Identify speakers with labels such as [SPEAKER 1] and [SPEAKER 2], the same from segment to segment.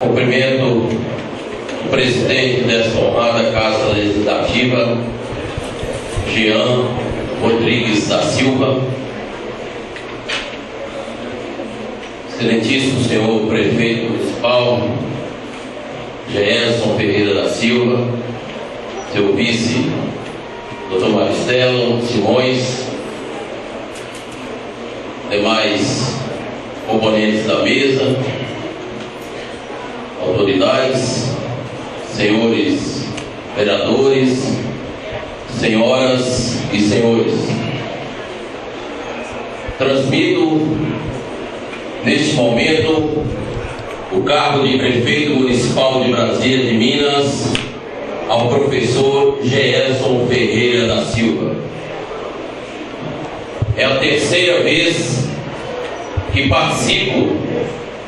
[SPEAKER 1] Cumprimento o presidente desta honrada Casa Legislativa, Jean Rodrigues da Silva, excelentíssimo senhor prefeito municipal, Gerson Ferreira da Silva, seu vice, Dr. Maristelo Simões, demais componentes da mesa, autoridades, senhores vereadores, senhoras e senhores. Transmito neste momento o cargo de prefeito municipal de Brasília de Minas ao professor Gerson Ferreira da Silva. É a terceira vez que participo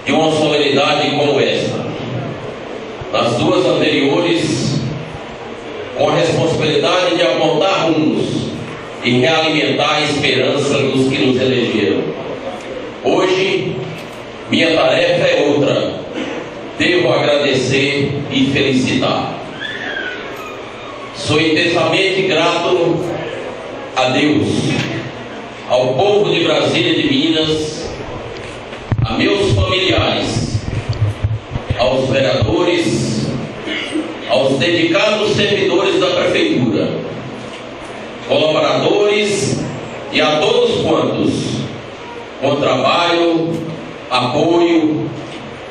[SPEAKER 1] de uma solenidade como esta. Nas duas anteriores, com a responsabilidade de apontar rumos e realimentar a esperança dos que nos elegeram. Hoje, minha tarefa é outra. Devo agradecer e felicitar. Sou intensamente grato a Deus, ao povo de Brasília de Minas, a meus familiares, aos vereadores, aos dedicados servidores da prefeitura, colaboradores e a todos quantos, com trabalho, apoio,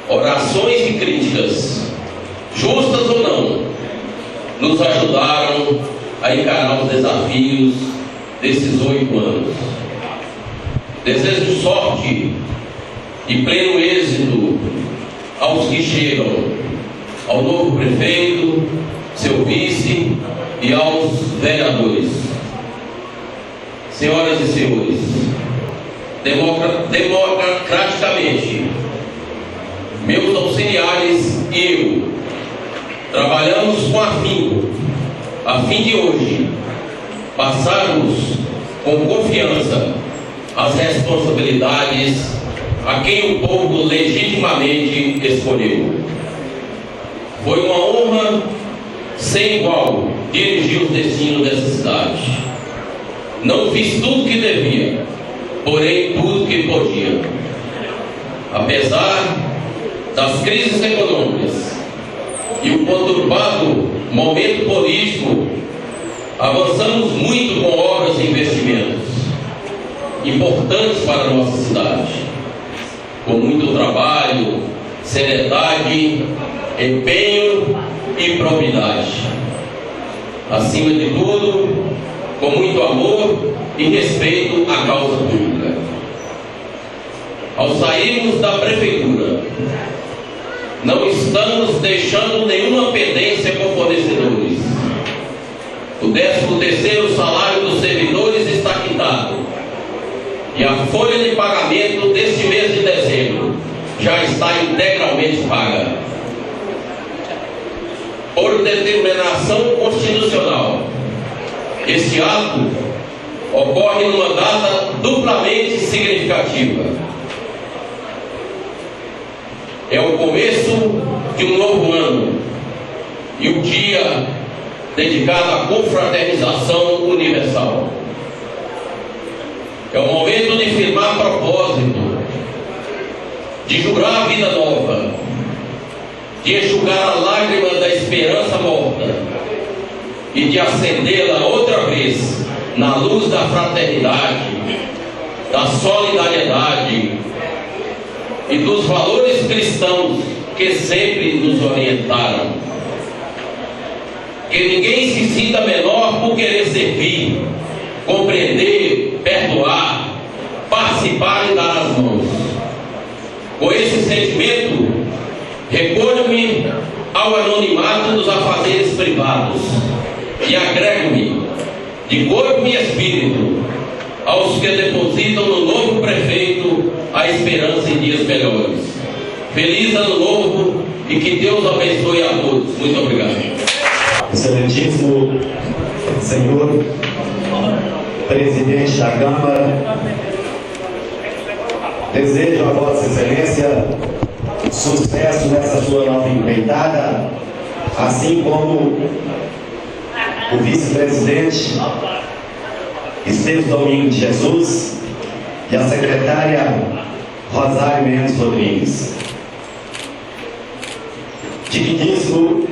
[SPEAKER 1] orações e críticas, justas ou não, nos ajudaram a encarar os desafios desses 8 anos. Desejo sorte e pleno êxito aos que chegam, ao novo prefeito, seu vice e aos vereadores. Senhoras e senhores, democraticamente, meus auxiliares e eu trabalhamos com afinco, a fim de hoje passarmos com confiança as responsabilidades a quem o povo legitimamente escolheu. Foi uma honra sem igual dirigir os destinos dessa cidade. Não fiz tudo que devia, porém tudo que podia. Apesar das crises econômicas e o conturbado momento político, avançamos muito com obras e investimentos importantes para a nossa cidade. Com muito trabalho, seriedade, empenho e probidade. Acima de tudo, com muito amor e respeito à causa pública. Ao sairmos da prefeitura, não estamos deixando nenhuma pendência com fornecedores. O 13º salário dos servidores está quitado. E a folha de pagamento deste mês de dezembro já está integralmente paga. Por determinação constitucional, este ato ocorre numa data duplamente significativa. É o começo de um novo ano e o dia dedicado à confraternização universal. É o momento de firmar propósito, de jurar a vida nova, de enxugar a lágrima da esperança morta e de acendê-la outra vez na luz da fraternidade, da solidariedade e dos valores cristãos que sempre nos orientaram. Que ninguém se sinta menor por querer servir, compreender, perdoar, participar e dar as mãos. Com esse sentimento, recolho-me ao anonimato dos afazeres privados e agrego-me, de corpo e espírito, aos que depositam no novo prefeito a esperança em dias melhores. Feliz ano novo e que Deus abençoe a todos. Muito obrigado.
[SPEAKER 2] Excelentíssimo senhor presidente da Câmara, desejo a Vossa Excelência sucesso nessa sua nova empreitada, assim como o vice-presidente Esteves Domingos de Jesus e a secretária Rosário Mendes Rodrigues. Digníssimo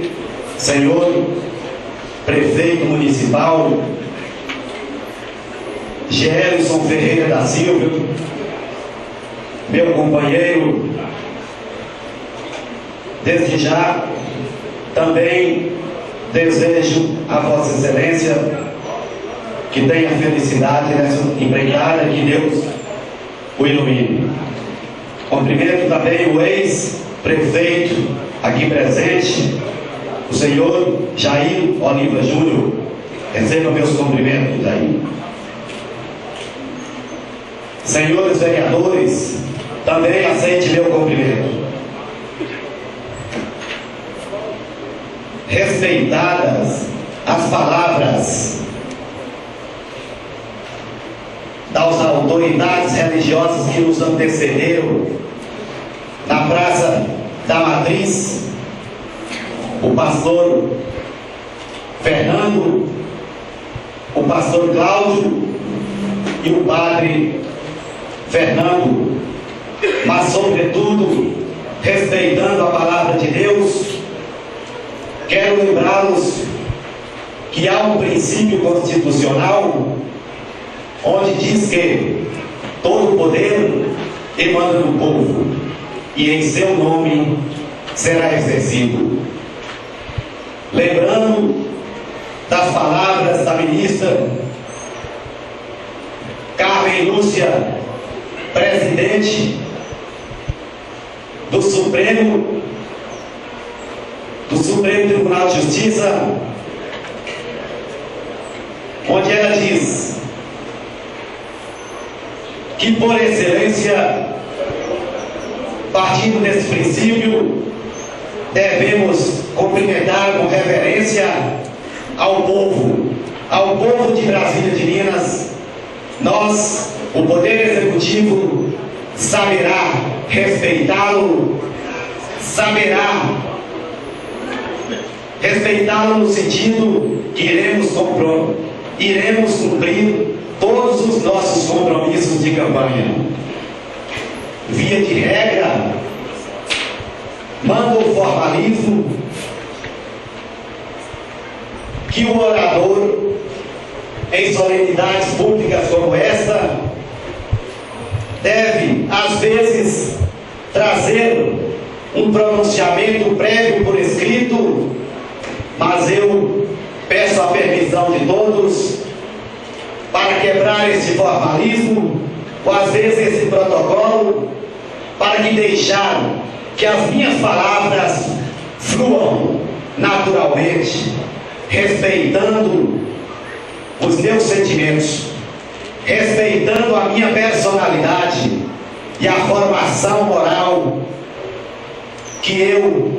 [SPEAKER 2] senhor prefeito municipal Gerson Ferreira da Silva, meu companheiro, desde já também desejo a Vossa Excelência que tenha felicidade nessa empreitada, que Deus o ilumine. Cumprimento também o ex-prefeito aqui presente, o senhor Jair Oliva Júnior. Receba meus cumprimentos, Jair. Senhores vereadores, também aceite meu cumprimento. Respeitadas as palavras das autoridades religiosas que nos antecederam na Praça da Matriz, o pastor Fernando, o pastor Cláudio e o padre Fernando, mas sobretudo respeitando a palavra de Deus, quero lembrá-los que há um princípio constitucional onde diz que todo o poder emana do povo e em seu nome será exercido. Lembrando das palavras da ministra Carmen Lúcia, presidente do Supremo Tribunal de Justiça, onde ela diz que, por excelência, partindo desse princípio, devemos cumprimentar com reverência ao povo de Brasília de Minas. Nós, o Poder Executivo, saberá respeitá-lo, no sentido que iremos cumprir todos os nossos compromissos de campanha. Via de regra, manda o formalismo que o orador, em solenidades públicas como esta, deve, às vezes, trazer um pronunciamento prévio por escrito, mas eu peço a permissão de todos para quebrar esse formalismo, ou às vezes esse protocolo, para deixar que as minhas palavras fluam naturalmente, respeitando os meus sentimentos, respeitando a minha personalidade e a formação moral que eu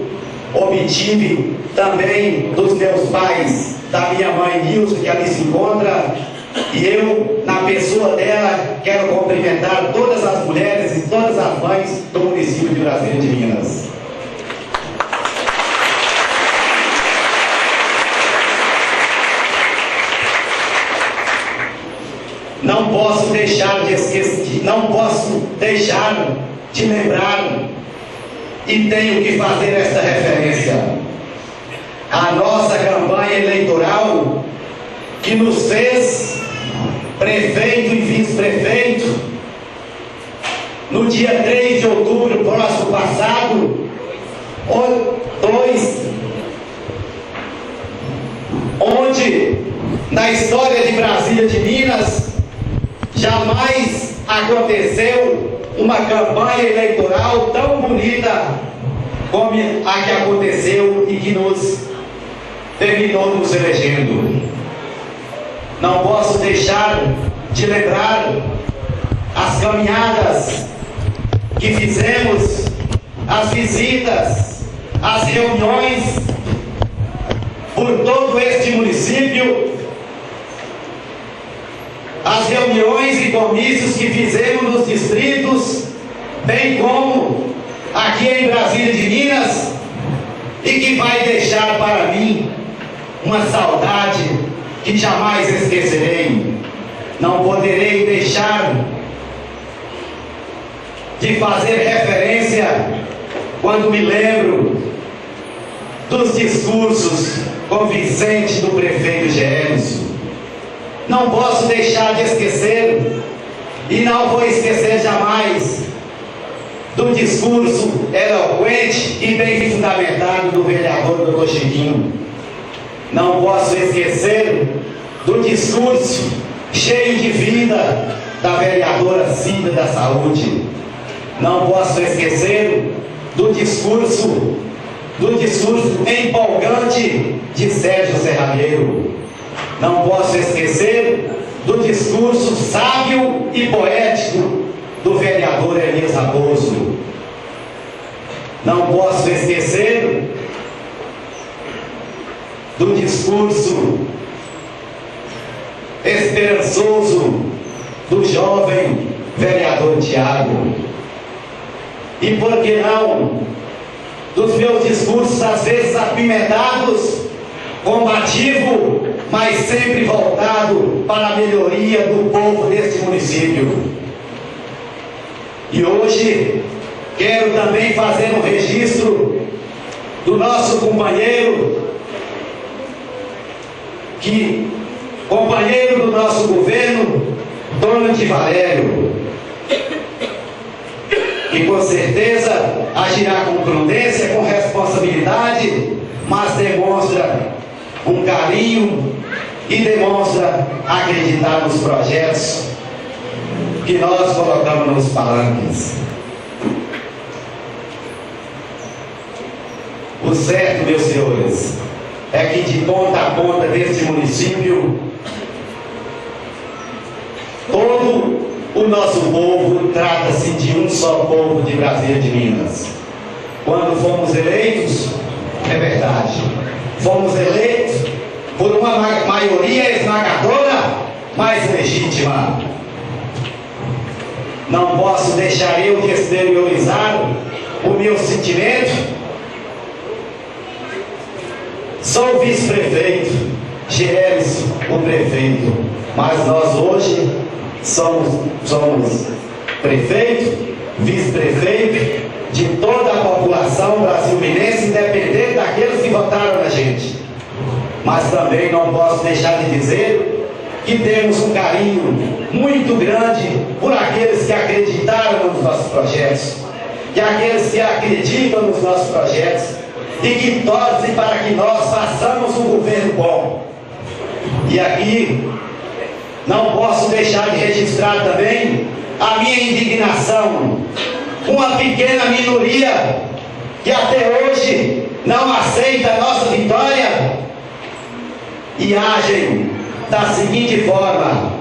[SPEAKER 2] obtive também dos meus pais, da minha mãe Nilson, que ali se encontra, e eu, na pessoa dela, quero cumprimentar todas as mulheres e todas as mães do município de Brasília de Minas. Não posso deixar de esquecer, não posso deixar de lembrar, e tenho que fazer esta referência à nossa campanha eleitoral, que nos fez prefeito e vice-prefeito no dia 3 de outubro próximo passado, onde na história de Brasília de Minas jamais aconteceu uma campanha eleitoral tão bonita como a que aconteceu e que nos terminou nos elegendo. Não posso deixar de lembrar as caminhadas que fizemos, as visitas, as reuniões por todo este município, as reuniões e comícios que fizemos nos distritos, bem como aqui em Brasília de Minas e que vai deixar para mim uma saudade que jamais esquecerei. Não poderei deixar de fazer referência quando me lembro dos discursos convincentes do prefeito Gérison. Não posso deixar de esquecer, e não vou esquecer jamais, do discurso eloquente e bem fundamentado do vereador Dr. Chiquinho. Não posso esquecer do discurso cheio de vida da vereadora Cida da Saúde. Não posso esquecer do discurso empolgante de Sérgio Serralheiro. Não posso esquecer do discurso sábio e poético do vereador Elias Raposo. Não posso esquecer do discurso esperançoso do jovem vereador Tiago. E por que não dos meus discursos, às vezes apimentados, combativo, mas sempre voltado para a melhoria do povo deste município. E hoje quero também fazer um registro do nosso companheiro do nosso governo, Donald Valério, que com certeza agirá com prudência, com responsabilidade, mas demonstra um carinho e demonstra acreditar nos projetos que nós colocamos nos palanques. O certo, meus senhores, é que de ponta a ponta deste município, todo o nosso povo trata-se de um só povo de Brasília de Minas. Quando fomos eleitos, é verdade, fomos eleitos por uma maioria esmagadora, mas legítima. Não posso deixar eu de exteriorizar o meu sentimento. Sou o vice-prefeito, Gérison o prefeito, mas nós hoje somos prefeito, vice-prefeito de toda a população brasiliense, independente daqueles que votaram na gente. Mas também não posso deixar de dizer que temos um carinho muito grande por aqueles que acreditaram nos nossos projetos, que aqueles que acreditam nos nossos projetos e que torcem para que nós façamos um governo bom. E aqui não posso deixar de registrar também a minha indignação. Uma pequena minoria que até hoje não aceita a nossa vitória e agem da seguinte forma: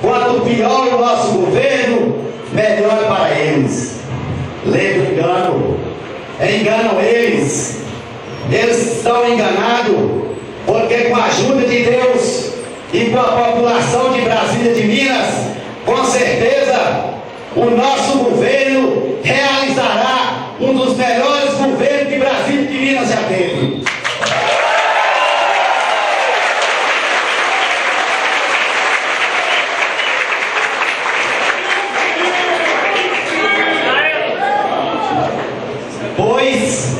[SPEAKER 2] quanto pior o nosso governo, melhor para eles. Leva o engano, enganam eles. Eles estão enganados, porque com a ajuda de Deus e com a população de Brasília de Minas, com certeza o nosso governo realizará um dos melhores governos que Brasília de Minas já teve. Pois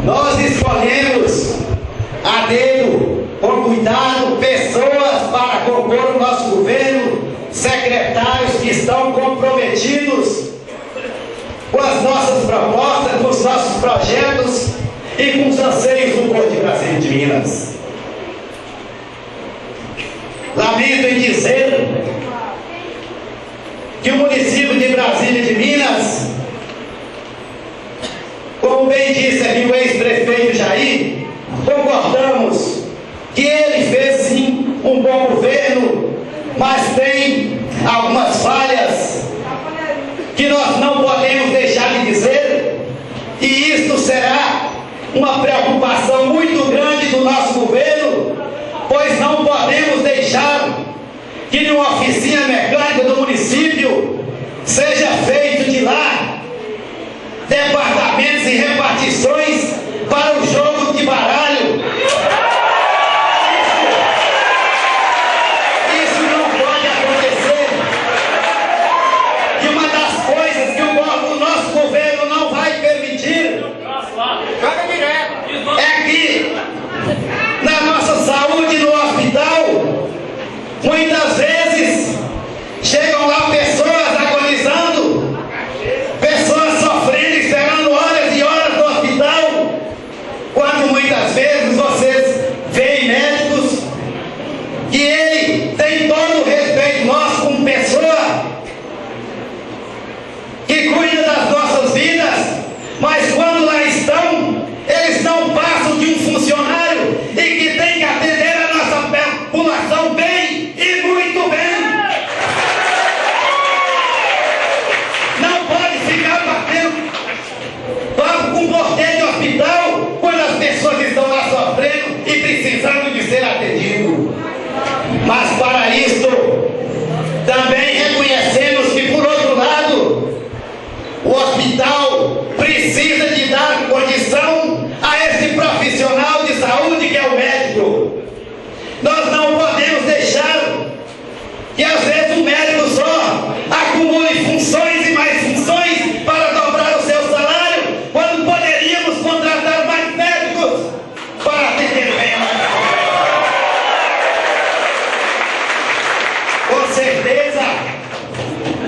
[SPEAKER 2] nós escolhemos a dedo, com cuidado, pessoas para compor o nosso governo, secretários que estão comprometidos com as nossas propostas, com os nossos projetos e com os anseios do povo de Brasília de Minas. Lamento em dizer que o município de Brasília de Minas, como bem disse aqui o ex-prefeito Jair, concordamos que ele fez sim um bom governo, mas tem algumas falhas que nós não podemos deixar de dizer, e isto será uma preocupação muito grande do nosso governo, pois não podemos deixar que numa oficina mecânica do município seja feito de lá departamentos e repartições para o jogo de baralho. Isso não pode acontecer. E uma das coisas que o nosso governo não vai permitir é que na nossa saúde, no hospital, muitas vezes chegam lá pessoas agonizando, pessoas sofrendo, esperando horas e horas no hospital, quando muitas vezes vocês veem médicos que ele tem todo o respeito nosso como pessoa que cuida das nossas vidas, mas quando lá estão, eles não passam de um funcionário e que tem que atender a nossa população bem e muito bem. Não pode ficar batendo papo com porteiro de hospital quando as pessoas estão lá sofrendo e precisando de ser atendido. Mas para isto, também reconhecemos que, por outro lado, o hospital precisa de dar condição a esse profissional de saúde que é o médico. Nós não podemos deixar que às vezes o médico só acumule funções e mais funções para dobrar o seu salário, quando poderíamos contratar mais médicos para atender bem a nossa população.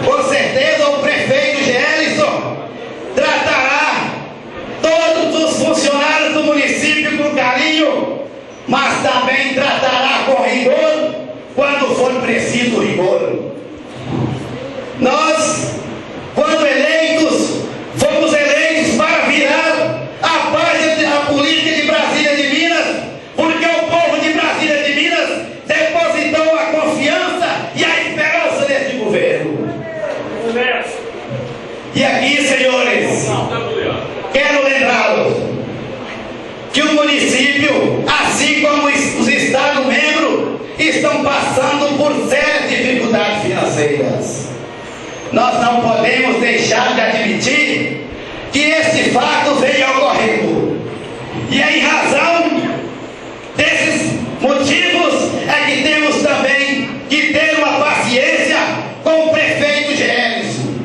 [SPEAKER 2] Com certeza o prefeito Gelson tratará todos os funcionários do município com carinho, mas também tratará com rigor quando for preciso rigor. Nós, quando eleitos, fomos eleitos para virar a página da política de Brasília de Minas, porque o povo de Brasília de Minas depositou a confiança e a esperança neste governo. E aqui, senhores, quero lembrá-los que o município, assim como os Estados-membros, estão passando por sérias dificuldades financeiras. Nós não podemos deixar de admitir que este fato venha ocorrendo. E em razão desses motivos é que temos também que ter uma paciência com o prefeito Gelson.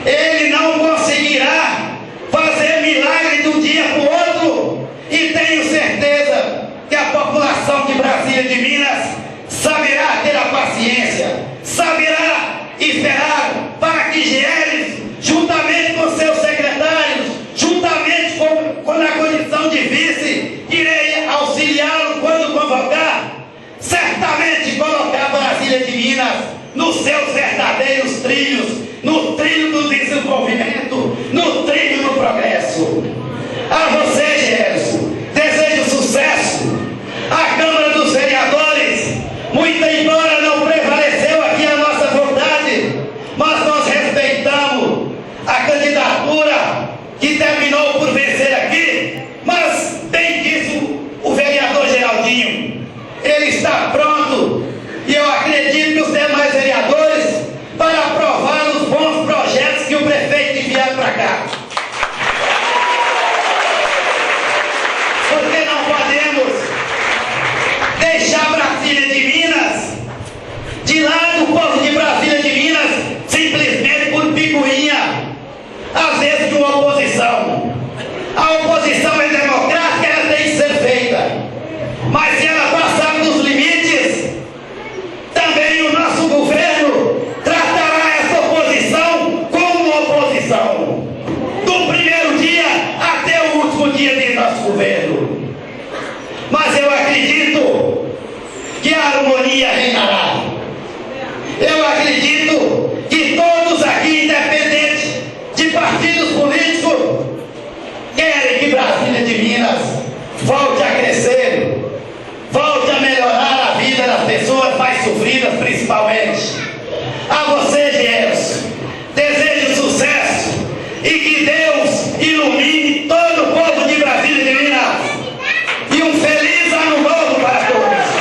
[SPEAKER 2] Ele não conseguirá fazer milagre de um dia para o outro, e tenho certeza que a população de Brasília de Minas saberá ter a paciência, saberá esperar para que Gelson, juntamente com seus secretários, juntamente com a condição de vice, irei auxiliá-lo quando convocar, certamente colocar Brasília de Minas nos seus verdadeiros trilhos, no trilho do desenvolvimento, no trilho do progresso. A você, Gelson, desejo sucesso. A Câmara dos Vereadores, muito embora não prevaleceu aqui a nossa vontade, mas nós respeitamos a candidatura que terminou por vencer aqui, mas bem disse o vereador Geraldinho, ele está pronto, e eu acredito que os demais vereadores, para aprovar os bons projetos que o prefeito enviar para cá. Porque não podemos deixar Brasília de Minas de lado, o povo de Brasília de Minas, simplesmente por picuinha, às vezes de uma oposição. A oposição é democrática, ela tem que ser feita, mas se ela passar dos limites, também o nosso governo tratará essa oposição como oposição, do primeiro dia até o último dia de nosso governo. Mas eu acredito que a harmonia reinará. Eu acredito que todos aqui, independente de partidos políticos, querem que Brasília de Minas volte a crescer, volte a melhorar a vida das pessoas mais sofridas, principalmente. A você, Gelson, desejo sucesso e que Deus ilumine todo o povo de Brasília de Minas. E um feliz ano novo para todos.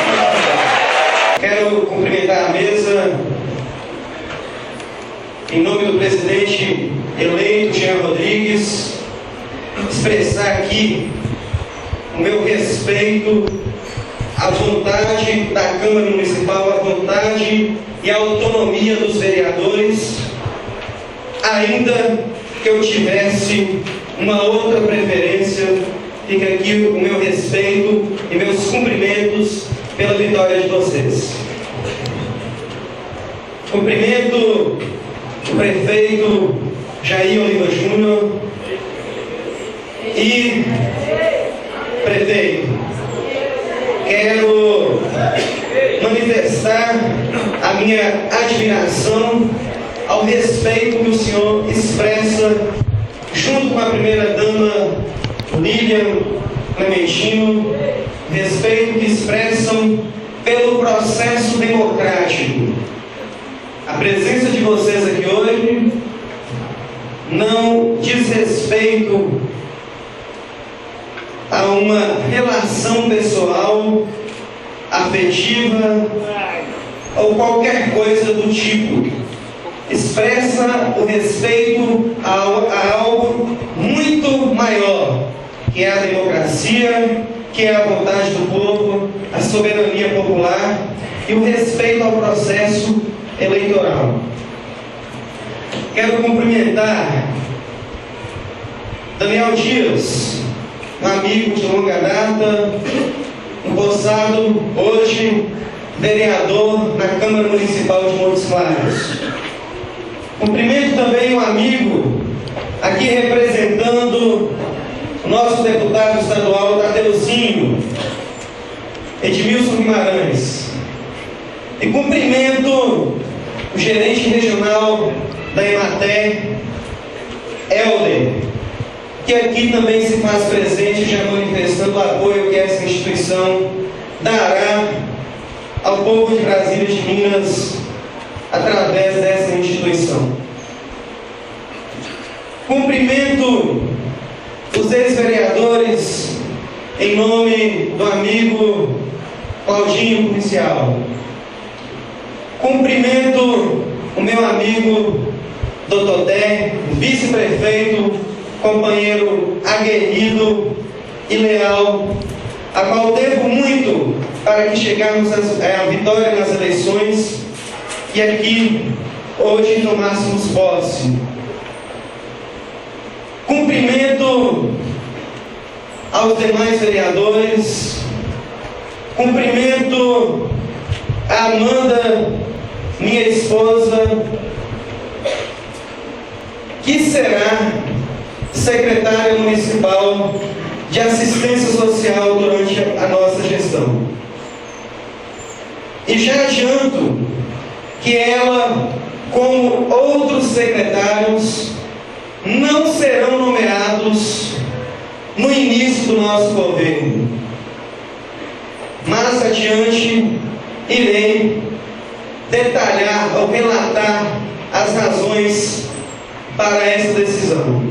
[SPEAKER 3] Quero cumprimentar a mesa em nome do presidente eleito, Jean Rodrigues, expressar aqui o meu respeito à vontade da Câmara Municipal, à vontade e à autonomia dos vereadores, ainda que eu tivesse uma outra preferência. Fica aqui o meu respeito e meus cumprimentos pela vitória de vocês. Cumprimento o prefeito Jair Oliva Júnior e prefeito, quero manifestar a minha admiração ao respeito que o senhor expressa junto com a primeira-dama Lilian Clementino, respeito que expressam pelo processo democrático. A presença de vocês aqui hoje não diz respeito a uma relação pessoal, afetiva ou qualquer coisa do tipo. Expressa o respeito a algo muito maior, que é a democracia, que é a vontade do povo, a soberania popular e o respeito ao processo eleitoral. Quero cumprimentar Daniel Dias, um amigo de longa data, empossado hoje vereador na Câmara Municipal de Montes Claros. Cumprimento também um amigo aqui representando o nosso deputado estadual Tadeuzinho, Edmilson Guimarães. E cumprimento o gerente regional da Emater, Helder, que aqui também se faz presente, já manifestando o apoio que essa instituição dará ao povo de Brasília e de Minas através dessa instituição. Cumprimento os ex-vereadores em nome do amigo Claudinho Policial. Cumprimento o meu amigo Dr. Té, vice-prefeito, companheiro aguerrido e leal, a qual devo muito para que chegarmos à vitória nas eleições e aqui hoje tomássemos posse. Cumprimento aos demais vereadores, cumprimento a Amanda, minha esposa, que será secretária municipal de assistência social durante a nossa gestão. E já adianto que ela, como outros secretários, não serão nomeados no início do nosso governo. Mais adiante, irei detalhar ou relatar as razões para essa decisão.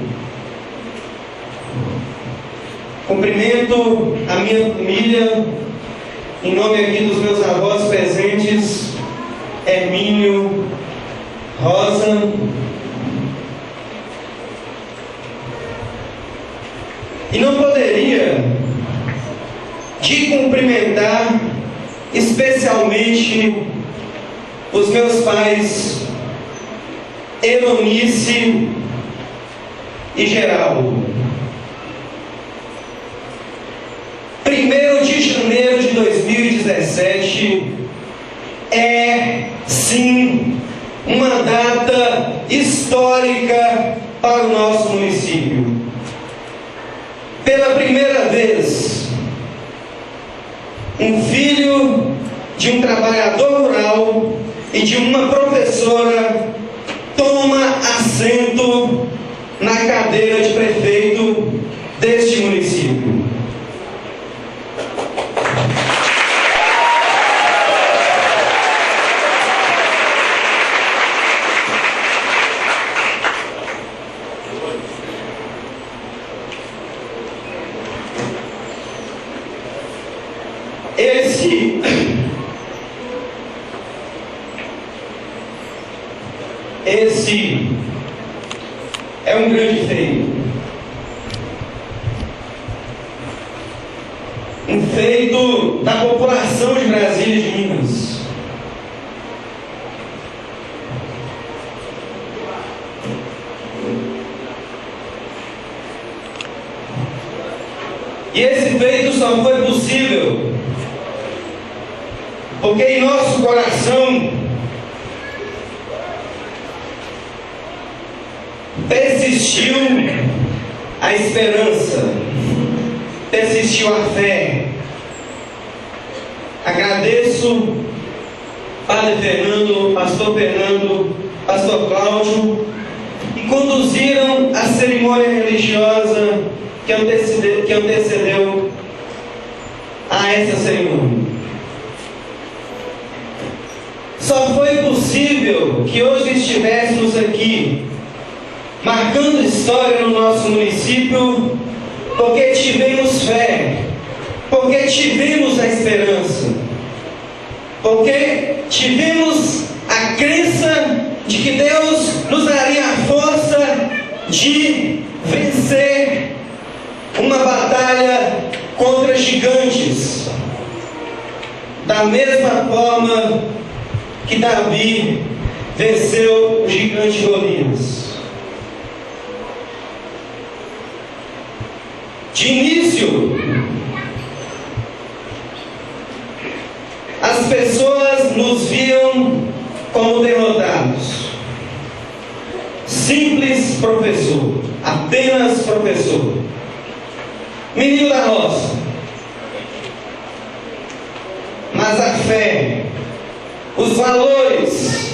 [SPEAKER 3] Cumprimento a minha família, em nome aqui dos meus avós presentes, Hermínio, Rosa, e não poderia de cumprimentar especialmente os meus pais, Eronice e Geraldo. 1º de janeiro de 2017 é, sim, uma data histórica para o nosso município. Pela primeira vez, um filho de um trabalhador rural e de uma professora toma assento na cadeira de prefeito deste município. Esse é um grande feito. um feito da população de Brasília e de Minas. E esse feito só foi possível porque em nosso coração persistiu a esperança, persistiu a fé. Agradeço Padre Fernando, Pastor Cláudio, que conduziram a cerimônia religiosa que antecedeu a essa cerimônia. Só foi possível que hoje estivéssemos aqui, marcando história no nosso município, porque tivemos fé, porque tivemos a esperança, porque tivemos a crença de que Deus nos daria a força de vencer uma batalha contra gigantes, da mesma forma que Davi venceu o gigante Golias. De início, as pessoas nos viam como derrotados. Simples professor, apenas professor, menino da roça. Mas a fé, os valores,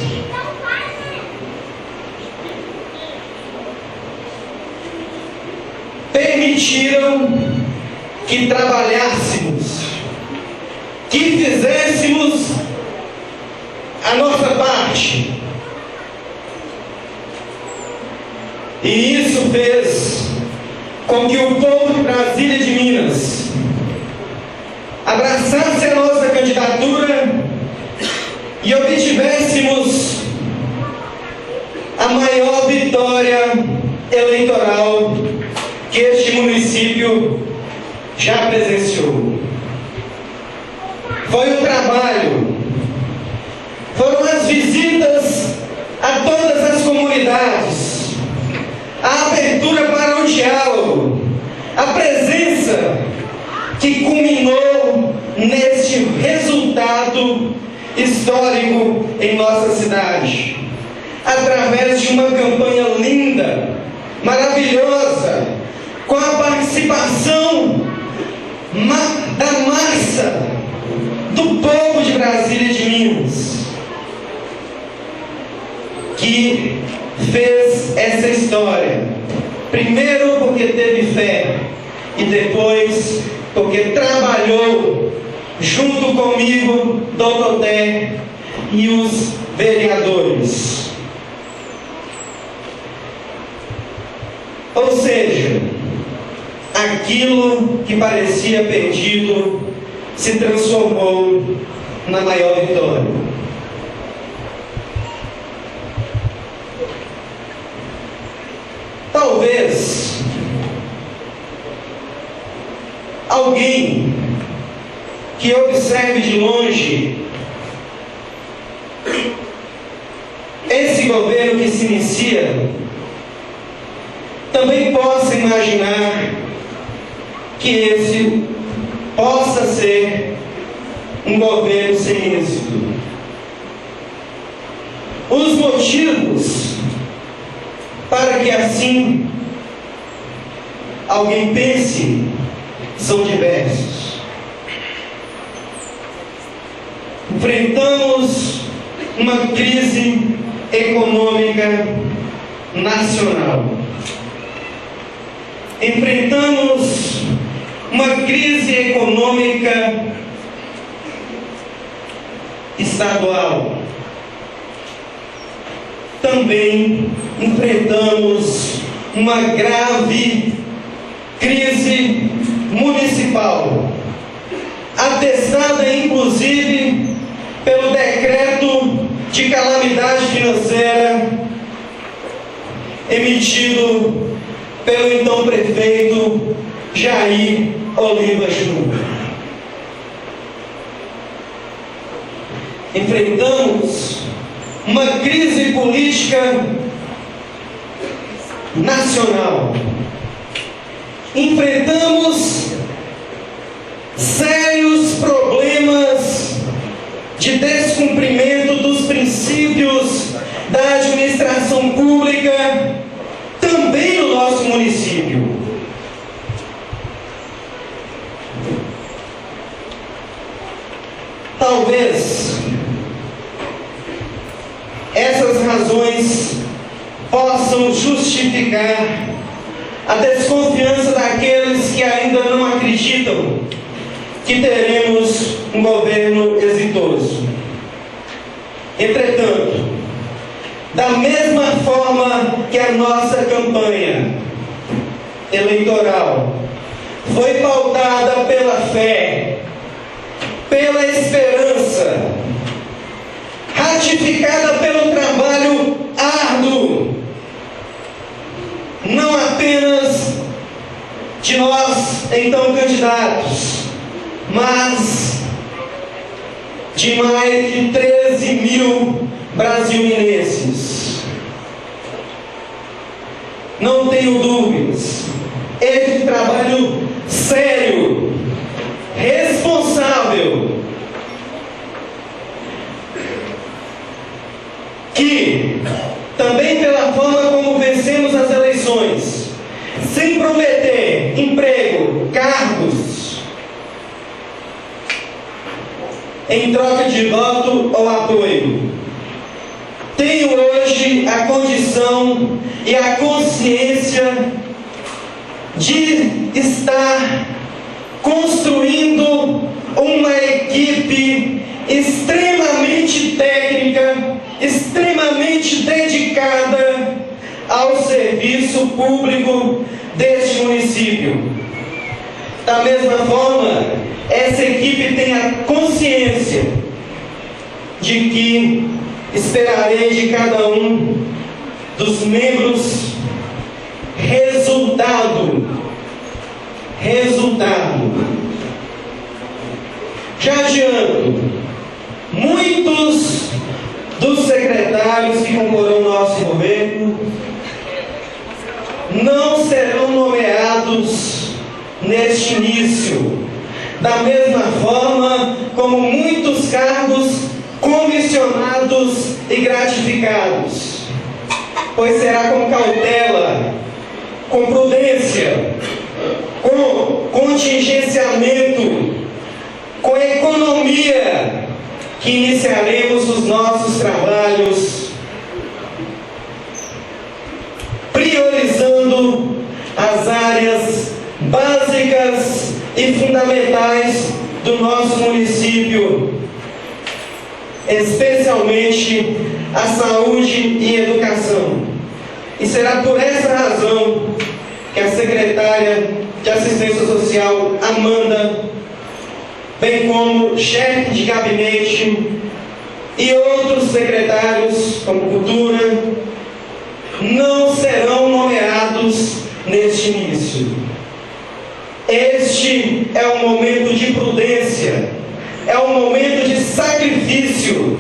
[SPEAKER 3] permitiram que trabalhássemos, que fizéssemos a nossa parte. E isso fez com que o povo de Brasília e de Minas abraçasse a nossa candidatura e obtivéssemos a maior vitória eleitoral que este município já presenciou. Foi o trabalho, foram as visitas a todas as comunidades, a abertura para o diálogo, a presença que culminou neste resultado histórico em nossa cidade, através de uma campanha linda, maravilhosa, com a participação da massa do povo de Brasília e de Minas, que fez essa história, primeiro porque teve fé e depois porque trabalhou junto comigo, Dr. Té e os vereadores. Ou seja, aquilo que parecia perdido se transformou na maior vitória. Talvez alguém que observe de longe esse governo que se inicia também possa imaginar que esse possa ser um governo sem êxito. Os motivos para que assim alguém pense são diversos. Enfrentamos uma crise econômica nacional. Enfrentamos uma crise econômica estadual. Também enfrentamos uma grave crise municipal, atestada inclusive pelo decreto de calamidade financeira emitido pelo então prefeito Jair Oliva Júnior. enfrentamos uma crise política nacional. Enfrentamos sérios problemas de descumprimento dos princípios da administração pública também no nosso município. Talvez essas razões possam justificar a desconfiança daqueles que ainda não acreditam que teremos um governo exitoso. Entretanto, da mesma forma que a nossa campanha eleitoral foi pautada pela fé, pela esperança, ratificada pelo trabalho árduo, não apenas de nós, então, candidatos, mas de mais de 13 mil brasileirenses. Não tenho dúvidas, esse trabalho sério, responsável, que também pela forma como vencemos as eleições, sem prometer emprego, cargos, em troca de voto ou apoio, tenho hoje a condição e a consciência de estar construindo uma equipe extremamente técnica, extremamente dedicada ao serviço público deste município. Da mesma forma, essa equipe tem a consciência de que esperarei de cada um dos membros resultado. Já adianto, muitos dos secretários que comporão nosso governo não serão nomeados neste início, da mesma forma como muitos cargos comissionados e gratificados, pois será com cautela, com prudência, com contingenciamento, com economia, que iniciaremos os nossos trabalhos, priorizando as áreas básicas e fundamentais do nosso município, especialmente a saúde e educação. E será por essa razão que a secretária de Assistência Social, Amanda, bem como chefe de gabinete e outros secretários, como Cultura, não serão nomeados neste início. Este é um momento de prudência, é um momento de sacrifício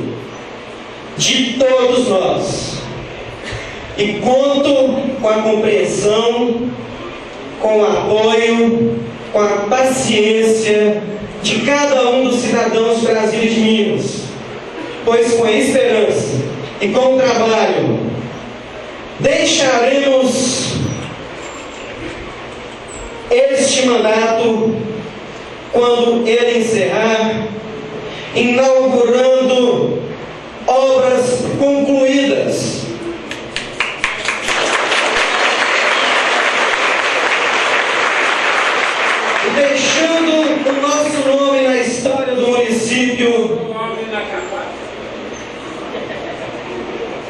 [SPEAKER 3] de todos nós. E conto com a compreensão, com o apoio, com a paciência de cada um dos cidadãos de Brasília e de Minas, pois com a esperança e com o trabalho deixaremos este mandato, quando ele encerrar, inaugurando obras concluídas, e deixando o nosso nome na história do município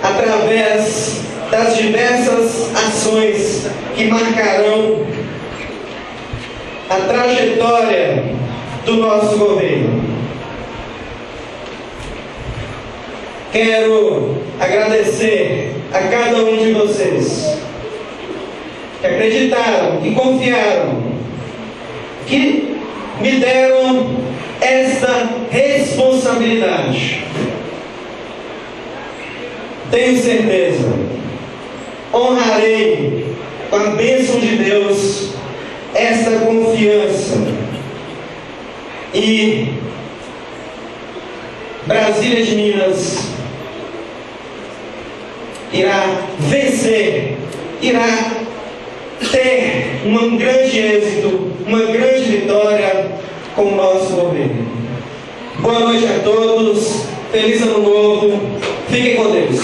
[SPEAKER 3] através das diversas ações que marcarão a trajetória do nosso governo. Quero agradecer a cada um de vocês que acreditaram, que confiaram, que me deram esta responsabilidade. tenho certeza, honrarei com a bênção de Deus esta confiança e Brasília de Minas irá vencer, irá ter um grande êxito, uma grande vitória com o nosso governo. Boa noite a todos, feliz ano novo, fiquem com Deus.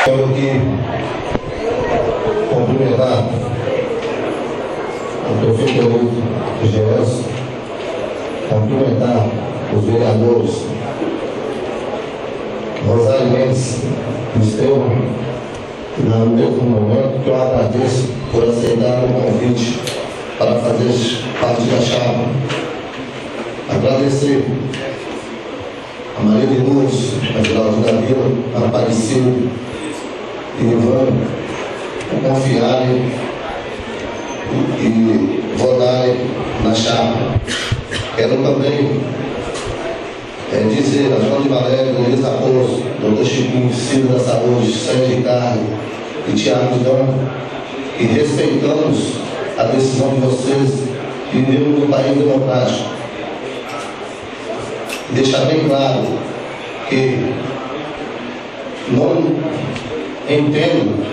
[SPEAKER 4] Quero aqui cumprimentar o prefeito eleito Gerson, cumprimentar os vereadores Rosário Mendes e Estevam, no mesmo momento que eu agradeço por aceitar o convite para fazer parte da chapa. Agradecer a Maria de Lourdes, a Geraldo da Vila, a Aparecido e Ivan, por confiarem e votarem na chapa. Quero também dizer a João de Valério, Luiz Raposo, Dr. Chiquinho, Ciro da Saúde, Sérgio Ricardo e Tiago Dão, que respeitamos a decisão de vocês e vivemos num país democrático. Deixar bem claro que não entendo,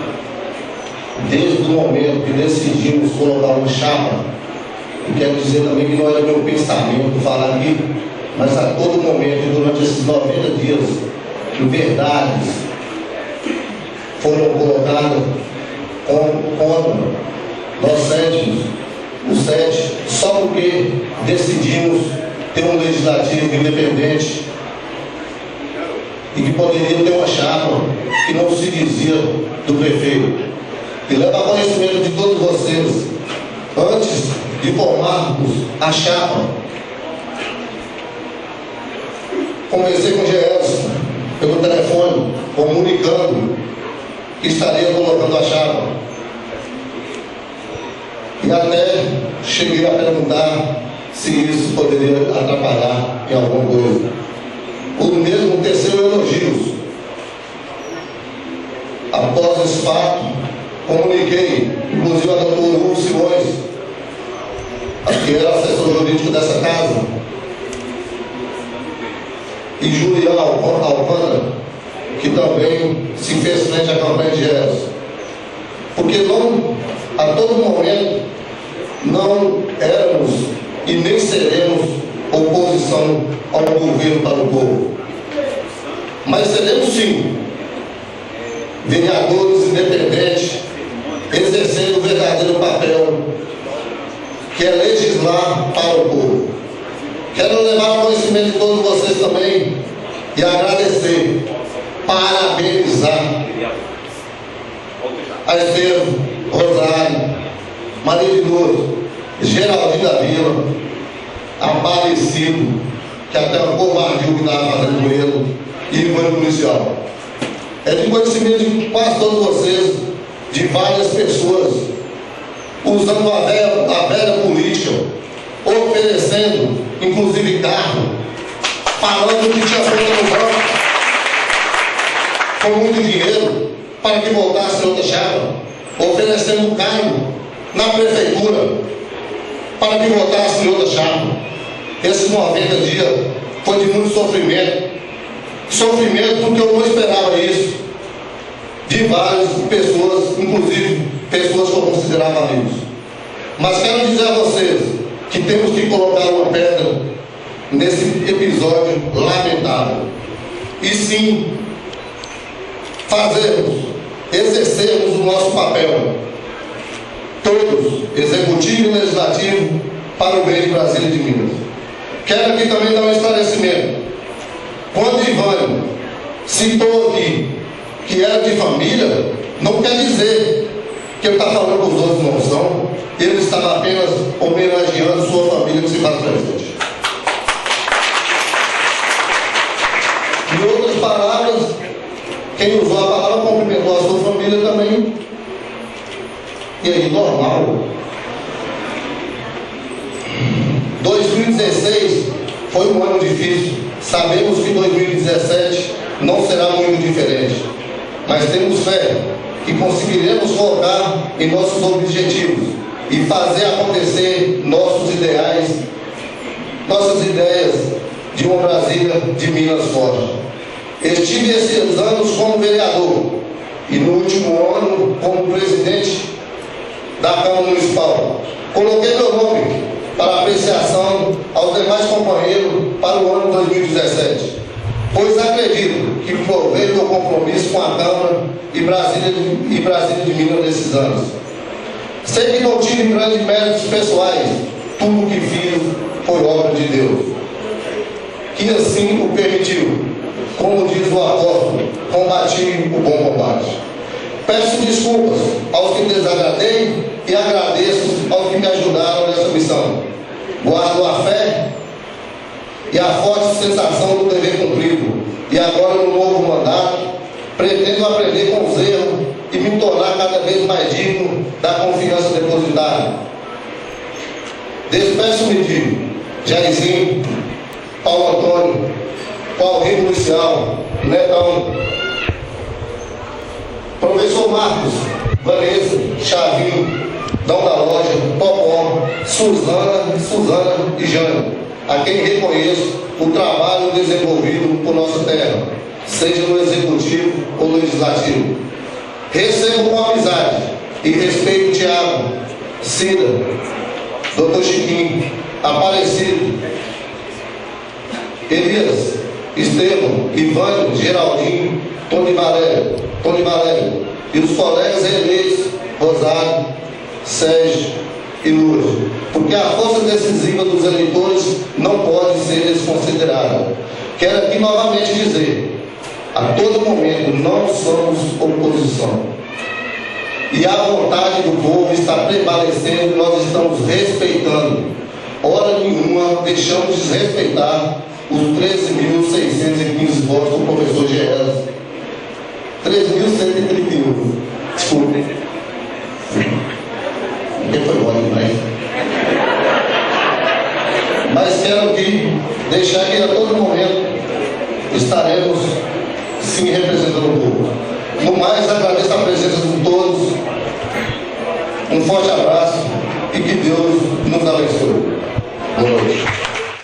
[SPEAKER 4] desde o momento que decidimos colocar uma chapa, e quero dizer também que não era meu pensamento falar aqui, mas a todo momento, durante esses 90 dias, verdades foram colocadas contra nós sétimos, os 7, só porque decidimos ter um legislativo independente e que poderia ter uma chapa que não se dizia do prefeito. E leva a conhecimento de todos vocês, antes de formarmos a chapa, conversei com o Gerson pelo telefone, comunicando que estaria colocando a chapa. E até cheguei a perguntar se isso poderia atrapalhar em alguma coisa. O mesmo teceu elogios. Após esse fato, comuniquei, inclusive a doutora Hugo Simões, que era assessor jurídico dessa casa, e Julião Alcântara, que também se fez frente à campanha de Gerson. Porque não, a todo momento, não éramos e nem seremos oposição ao governo para o povo. Mas seremos sim vereadores independentes, exercendo o verdadeiro papel, que é legislar para o povo. Quero levar ao conhecimento de todos vocês também e agradecer, parabenizar a Estevam, Rosário, Maria de Lourdes, Geraldinho da Vila, Aparecido, que até o covardio que estava fazendo com ele, e Ivan Policial. É de conhecimento de quase todos vocês, de várias pessoas, usando a velha política, oferecendo, inclusive carro, falando que tinha conta no banco, com muito dinheiro, para que voltasse outra chapa, oferecendo cargo na prefeitura, para que voltasse outra chapa. Esses 90 dias foi de muito sofrimento. Sofrimento porque eu não esperava isso de várias pessoas, inclusive pessoas que eu considerava amigos. Mas quero dizer a vocês que temos que colocar uma pedra nesse episódio lamentável. E sim, exercermos o nosso papel, todos, executivo e legislativo, para o bem de Brasília e de Minas. Quero aqui também dar um esclarecimento. Quando Ivan citou aqui que era de família, não quer dizer que ele está falando que os outros não são. Ele estava apenas homenageando sua família que se faz presente. Em outras palavras, quem usou a palavra cumprimentou a sua família também. E aí, normal. 2016 foi um ano difícil. Sabemos que 2017 não será muito diferente, mas temos fé que conseguiremos focar em nossos objetivos e fazer acontecer nossos ideais, nossas ideias de uma Brasília de Minas forte. Estive esses anos como vereador e no último ano como presidente da Câmara Municipal. Coloquei meu nome para apreciação aos demais companheiros para o ano 2017, pois acredito que provei meu compromisso com a Câmara e Brasília de Minas nesses anos. Sei que não tive grandes méritos pessoais, tudo o que fiz foi obra de Deus, que assim o permitiu. Como diz o apóstolo, combati o bom combate. Peço desculpas aos que desagradei e agradeço aos que me ajudaram nessa missão. Guardo a fé e a forte sensação do dever cumprido. E agora, no novo mandato, pretendo aprender com os erros e me tornar cada vez mais digno da confiança depositada. Despeço-me de Jairzinho, Paulo Antônio, Paulinho Lucial, Netão, professor Marcos, Vanessa, Chavinho, Dão da Loja, Popó, Suzana e Jânio, a quem reconheço o trabalho desenvolvido por nossa terra, seja no executivo ou no legislativo. Recebo com amizade e respeito Tiago, Cida, Dr. Chiquinho, Aparecido, Elias, Estevam, Ivânio, Geraldinho, Tony Valério e os colegas eleitos Rosário, Sérgio e Lourdes, porque a força decisiva dos eleitores não pode ser desconsiderada. Quero aqui novamente dizer, a todo momento não somos oposição. E a vontade do povo está prevalecendo e nós estamos respeitando. Hora nenhuma deixamos de desrespeitar os 13.615 votos do professor Geras. 3.131. Desculpe. Porque foi bom demais. Mas quero aqui deixar que a todo momento estaremos sim representando o povo. No mais, agradeço a presença de todos. Um forte abraço e que Deus nos abençoe. Boa noite.